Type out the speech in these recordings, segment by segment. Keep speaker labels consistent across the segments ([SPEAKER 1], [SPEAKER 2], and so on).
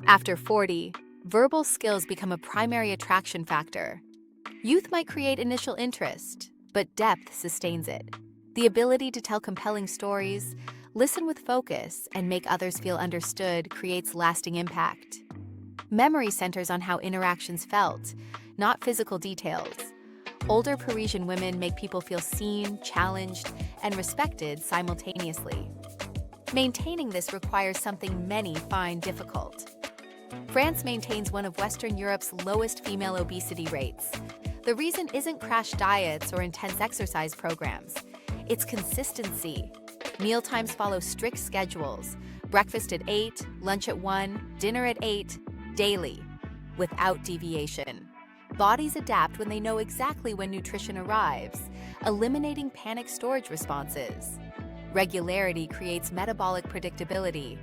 [SPEAKER 1] After 40, verbal skills become a primary attraction factor. Youth might create initial interest, but depth sustains it. The ability to tell compelling stories, listen with focus, and make others feel understood creates lasting impact. Memory centers on how interactions felt, not physical details. Older Parisian women make people feel seen, challenged, and respected simultaneously. Maintaining this requires something many find difficult. France maintains one of Western Europe's lowest female obesity rates. The reason isn't crash diets or intense exercise programs. It's consistency. Mealtimes follow strict schedules: breakfast at 8, lunch at 1, dinner at 8, daily, without deviation. Bodies adapt when they know exactly when nutrition arrives, eliminating panic storage responses. Regularity creates metabolic predictability.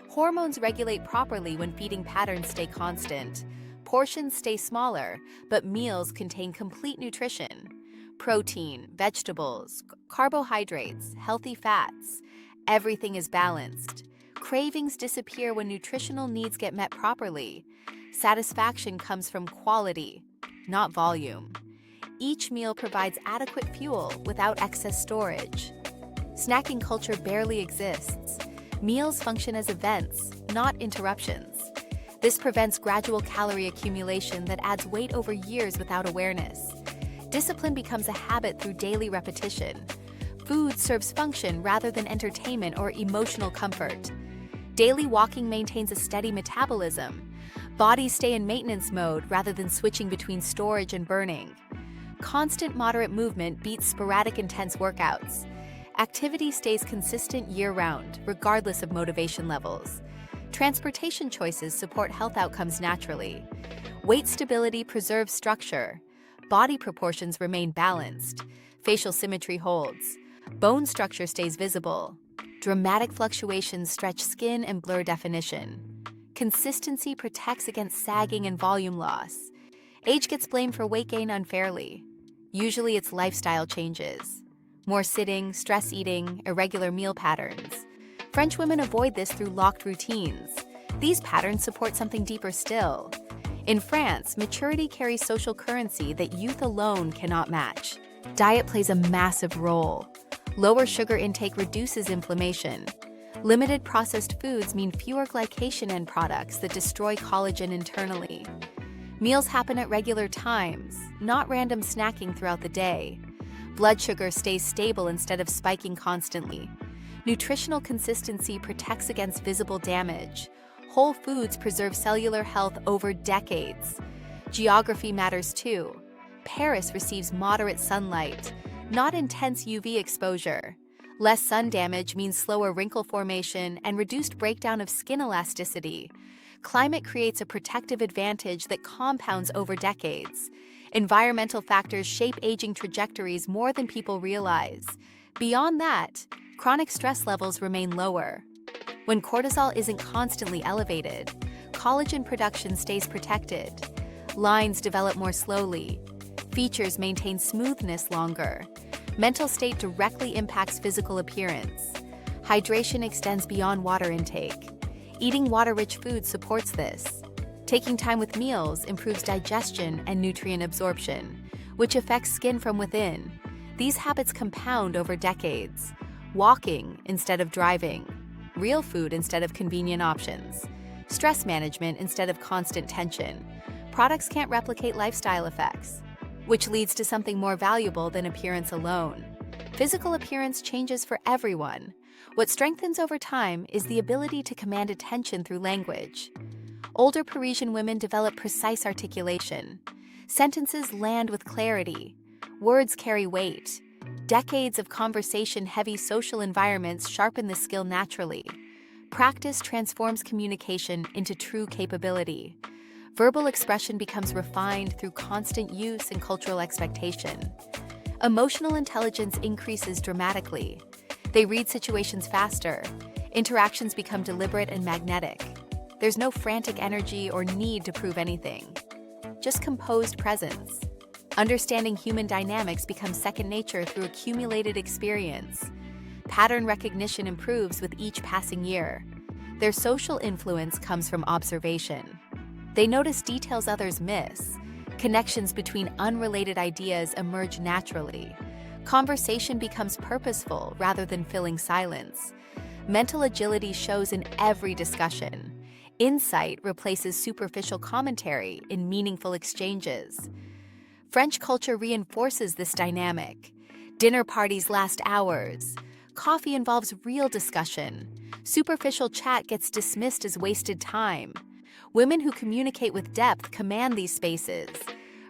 [SPEAKER 1] Hormones regulate properly when feeding patterns stay constant. Portions stay smaller, but meals contain complete nutrition. Protein, vegetables, carbohydrates, healthy fats. Everything is balanced. Cravings disappear when nutritional needs get met properly. Satisfaction comes from quality, not volume. Each meal provides adequate fuel without excess storage. Snacking culture barely exists. Meals function as events, not interruptions. This prevents gradual calorie accumulation that adds weight over years without awareness. Discipline becomes a habit through daily repetition. Food serves function rather than entertainment or emotional comfort. Daily walking maintains a steady metabolism. Bodies stay in maintenance mode rather than switching between storage and burning. Constant moderate movement beats sporadic intense workouts. Activity stays consistent year-round, regardless of motivation levels. Transportation choices support health outcomes naturally. Weight stability preserves structure. Body proportions remain balanced. Facial symmetry holds. Bone structure stays visible. Dramatic fluctuations stretch skin and blur definition. Consistency protects against sagging and volume loss. Age gets blamed for weight gain unfairly. Usually it's lifestyle changes. More sitting, stress eating, irregular meal patterns. French women avoid this through locked routines. These patterns support something deeper still. In France, maturity carries social currency that youth alone cannot match. Diet plays a massive role. Lower sugar intake reduces inflammation. Limited processed foods mean fewer glycation end products that destroy collagen internally. Meals happen at regular times, not random snacking throughout the day. Blood sugar stays stable instead of spiking constantly. Nutritional consistency protects against visible damage. Whole foods preserve cellular health over decades. Geography matters too. Paris receives moderate sunlight, not intense UV exposure. Less sun damage means slower wrinkle formation and reduced breakdown of skin elasticity. Climate creates a protective advantage that compounds over decades. Environmental factors shape aging trajectories more than people realize. Beyond that, chronic stress levels remain lower. When cortisol isn't constantly elevated, collagen production stays protected. Lines develop more slowly. Features maintain smoothness longer. Mental state directly impacts physical appearance. Hydration extends beyond water intake. Eating water-rich foods supports this. Taking time with meals improves digestion and nutrient absorption, which affects skin from within. These habits compound over decades. Walking instead of driving. Real food instead of convenient options. Stress management instead of constant tension. Products can't replicate lifestyle effects, which leads to something more valuable than appearance alone. Physical appearance changes for everyone. What strengthens over time is the ability to command attention through language. Older Parisian women develop precise articulation. Sentences land with clarity. Words carry weight. Decades of conversation-heavy social environments sharpen this skill naturally. Practice transforms communication into true capability. Verbal expression becomes refined through constant use and cultural expectation. Emotional intelligence increases dramatically. They read situations faster. Interactions become deliberate and magnetic. There's no frantic energy or need to prove anything. Just composed presence. Understanding human dynamics becomes second nature through accumulated experience. Pattern recognition improves with each passing year. Their social influence comes from observation. They notice details others miss. Connections between unrelated ideas emerge naturally. Conversation becomes purposeful rather than filling silence. Mental agility shows in every discussion. Insight replaces superficial commentary in meaningful exchanges. French culture reinforces this dynamic. Dinner parties last hours. Coffee involves real discussion. Superficial chat gets dismissed as wasted time. Women who communicate with depth command these spaces.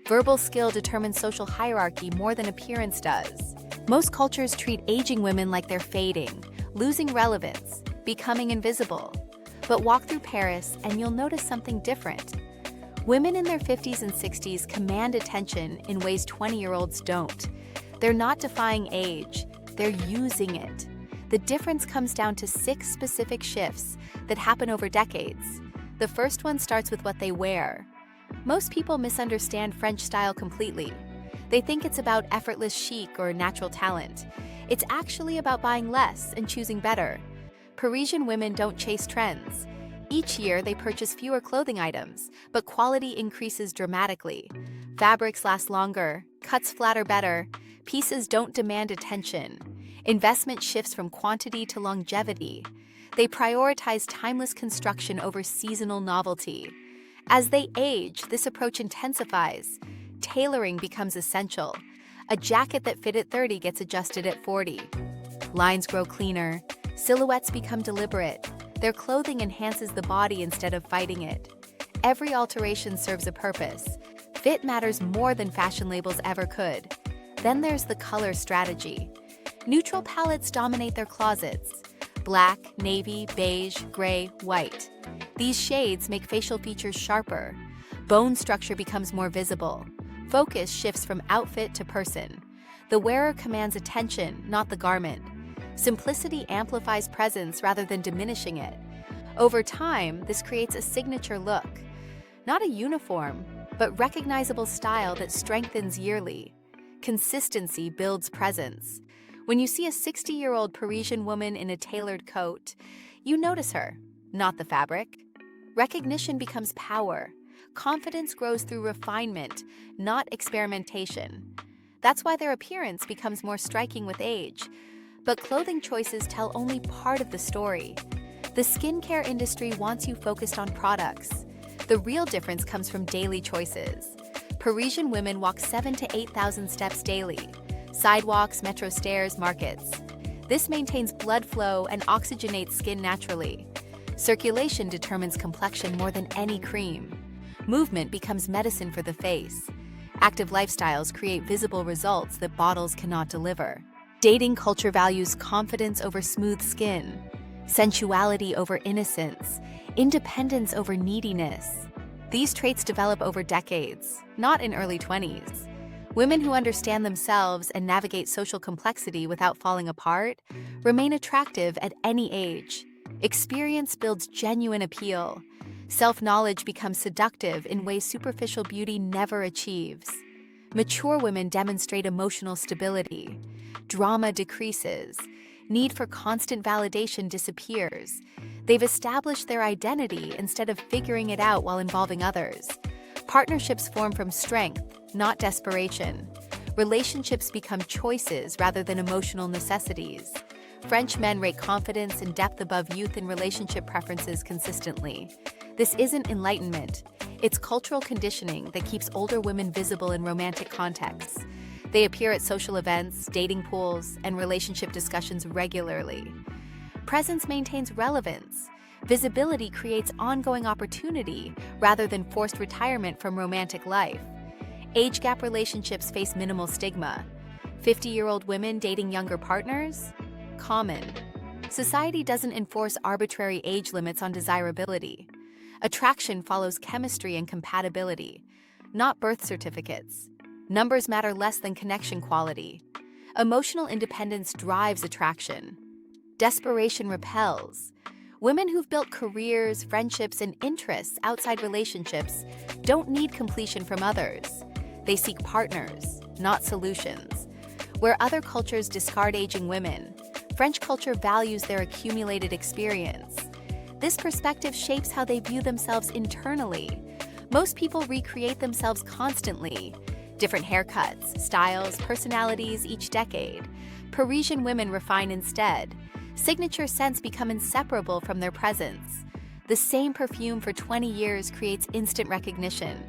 [SPEAKER 1] Verbal skill determines social hierarchy more than appearance does. Most cultures treat aging women like they're fading, losing relevance, becoming invisible. But walk through Paris and you'll notice something different. Women in their 50s and 60s command attention in ways 20-year-olds don't. They're not defying age, they're using it. The difference comes down to 6 specific shifts that happen over decades. The first one starts with what they wear. Most people misunderstand French style completely. They think it's about effortless chic or natural talent. It's actually about buying less and choosing better. Parisian women don't chase trends. Each year, they purchase fewer clothing items, but quality increases dramatically. Fabrics last longer, cuts flatter better, pieces don't demand attention. Investment shifts from quantity to longevity. They prioritize timeless construction over seasonal novelty. As they age, this approach intensifies. Tailoring becomes essential. A jacket that fit at 30 gets adjusted at 40. Lines grow cleaner. Silhouettes become deliberate. Their clothing enhances the body instead of fighting it. Every alteration serves a purpose. Fit matters more than fashion labels ever could. Then there's the color strategy. Neutral palettes dominate their closets. Black, navy, beige, gray, white. These shades make facial features sharper. Bone structure becomes more visible. Focus shifts from outfit to person. The wearer commands attention, not the garment. Simplicity amplifies presence rather than diminishing it. Over time, this creates a signature look. Not a uniform, but recognizable style that strengthens yearly. Consistency builds presence. When you see a 60-year-old Parisian woman in a tailored coat, you notice her, not the fabric. Recognition becomes power. Confidence grows through refinement, not experimentation. That's why their appearance becomes more striking with age. But clothing choices tell only part of the story. The skincare industry wants you focused on products. The real difference comes from daily choices. Parisian women walk 7,000 to 8,000 steps daily. Sidewalks, metro stairs, markets. This maintains blood flow and oxygenates skin naturally. Circulation determines complexion more than any cream. Movement becomes medicine for the face. Active lifestyles create visible results that bottles cannot deliver. Dating culture values confidence over smooth skin, sensuality over innocence, independence over neediness. These traits develop over decades, not in early 20s. Women who understand themselves and navigate social complexity without falling apart remain attractive at any age. Experience builds genuine appeal. Self-knowledge becomes seductive in ways superficial beauty never achieves. Mature women demonstrate emotional stability. Drama decreases. Need for constant validation disappears. They've established their identity instead of figuring it out while involving others. Partnerships form from strength, not desperation. Relationships become choices rather than emotional necessities. French men rate confidence and depth above youth in relationship preferences consistently. This isn't enlightenment. It's cultural conditioning that keeps older women visible in romantic contexts. They appear at social events, dating pools, and relationship discussions regularly. Presence maintains relevance. Visibility creates ongoing opportunity rather than forced retirement from romantic life. Age gap relationships face minimal stigma. 50-year-old women dating younger partners? Common. Society doesn't enforce arbitrary age limits on desirability. Attraction follows chemistry and compatibility, not birth certificates. Numbers matter less than connection quality. Emotional independence drives attraction. Desperation repels. Women who've built careers, friendships, and interests outside relationships don't need completion from others. They seek partners, not solutions. Where other cultures discard aging women, French culture values their accumulated experience. This perspective shapes how they view themselves internally. Most people recreate themselves constantly. Different haircuts, styles, personalities each decade. Parisian women refine instead. Signature scents become inseparable from their presence. The same perfume for 20 years creates instant recognition.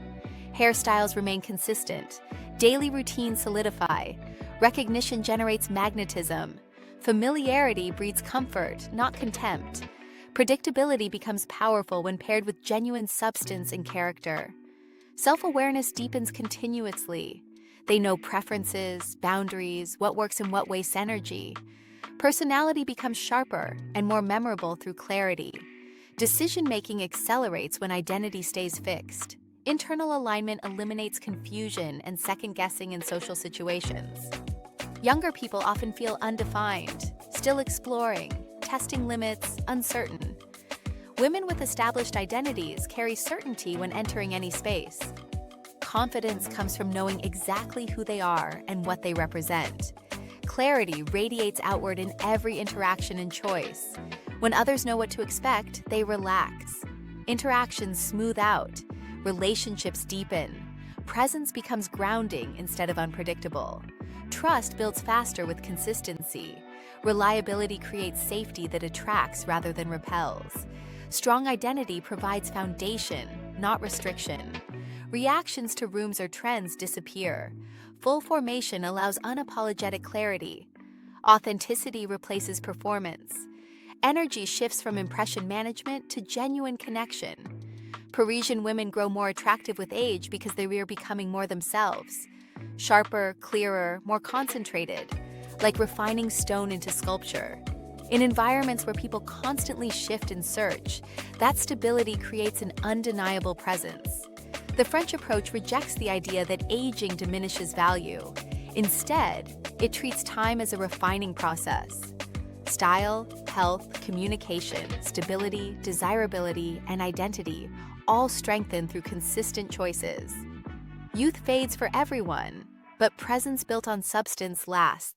[SPEAKER 1] Hairstyles remain consistent. Daily routines solidify. Recognition generates magnetism. Familiarity breeds comfort, not contempt. Predictability becomes powerful when paired with genuine substance and character. Self-awareness deepens continuously. They know preferences, boundaries, what works and what wastes energy. Personality becomes sharper and more memorable through clarity. Decision-making accelerates when identity stays fixed. Internal alignment eliminates confusion and second-guessing in social situations. Younger people often feel undefined, still exploring, testing limits, uncertain. Women with established identities carry certainty when entering any space. Confidence comes from knowing exactly who they are and what they represent. Clarity radiates outward in every interaction and choice. When others know what to expect, they relax. Interactions smooth out. Relationships deepen. Presence becomes grounding instead of unpredictable. Trust builds faster with consistency. Reliability creates safety that attracts rather than repels. Strong identity provides foundation, not restriction. Reactions to rooms or trends disappear. Full formation allows unapologetic clarity. Authenticity replaces performance. Energy shifts from impression management to genuine connection. Parisian women grow more attractive with age because they are becoming more themselves. Sharper, clearer, more concentrated, like refining stone into sculpture. In environments where people constantly shift and search, that stability creates an undeniable presence. The French approach rejects the idea that aging diminishes value. Instead, it treats time as a refining process. Style, health, communication, stability, desirability, and identity all strengthen through consistent choices. Youth fades for everyone, but presence built on substance lasts.